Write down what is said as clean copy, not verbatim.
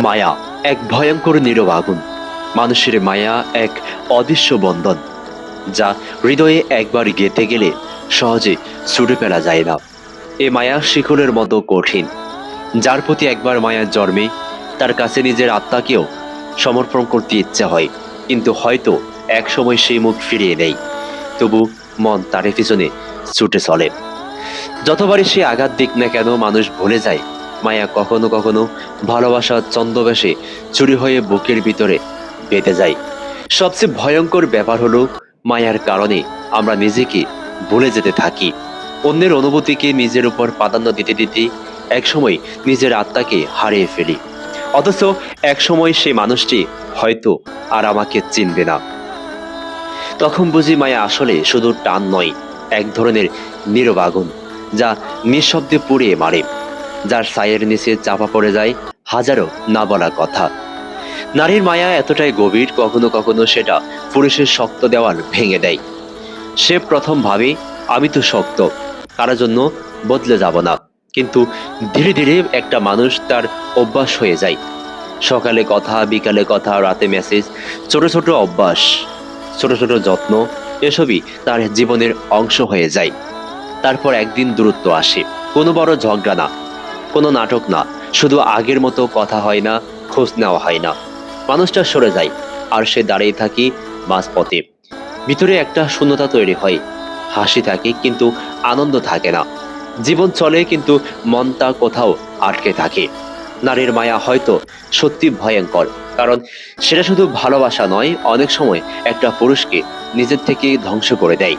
মায়া এক ভয়ঙ্কর নীরব আগুন। মানুষের মায়া এক অদৃশ্য বন্ধন, যা হৃদয়ে একবার গেঁথে গেলে সহজে ছুটে ফেলা যায় না। এ মায়া শিকলের মতো কঠিন। যার প্রতি একবার মায়া জন্মে, তার কাছে নিজের আত্মাকেও সমর্পণ করতে ইচ্ছে হয়, কিন্তু হয়তো এক সময় সেই মুখ ফিরিয়ে দেয়। তবু মন তার পিছনে ছুটে চলে। যতবারই সে আঘাত দিক না কেন, মানুষ ভুলে যায় মায়া কখনো কখনো ভালোবাসার ছদ্মবেশে চুরি হয়ে বুকের ভিতরে বেঁধে যায়। সবচেয়ে ভয়ঙ্কর ব্যাপার হলো, মায়ার কারণে আমরা নিজেকে ভুলে যেতে থাকি। অন্যের অনুভূতিকে নিজের উপর প্রাধান্য দিতে দিতে একসময় নিজের আত্মাকে হারিয়ে ফেলি। অথচ একসময় সেই মানুষটি হয়তো আর আমাকে চিনবে না। তখন বুঝি মায়া আসলে শুধু টান নয়, এক ধরনের নীরব আগুন, যা নিঃশব্দে পুড়িয়ে মারে, যার ছায়ের নিচে চাপা পড়ে যায় হাজারো না বলা কথা। নারীর মায়া এতটাই গভীর, কখনো কখনো সেটা পুরুষের শক্ত দেওয়াল ভেঙে দেয়। সে প্রথম ভাবে, আমি তো শক্ত, কারোর জন্য বদলে যাব না। কিন্তু ধীরে ধীরে একটা মানুষ তার অভ্যাস হয়ে যায়। সকালে কথা, বিকালে কথা, রাতে মেসেজ, ছোট ছোট অভ্যাস, ছোট ছোট যত্ন, এসবই তার জীবনের অংশ হয়ে যায়। তারপর একদিন দূরত্ব আসে। কোনো বড় ঝগড়া না, কোনো নাটক না, শুধু আগের মতো কথা হয় না, খোঁজ নেওয়া হয় না। মানুষটা সরে যায়, আর সে দাঁড়িয়ে থাকি মাঝপথে। ভিতরে একটা শূন্যতা তৈরি হয়। হাসি থাকে কিন্তু আনন্দ থাকে না। জীবন চলে কিন্তু মনটা কোথাও আটকে থাকে। নারীর মায়া হয়তো সত্যি ভয়ঙ্কর, কারণ সেটা শুধু ভালোবাসা নয়, অনেক সময় একটা পুরুষকে নিজের থেকে ধ্বংস করে দেয়।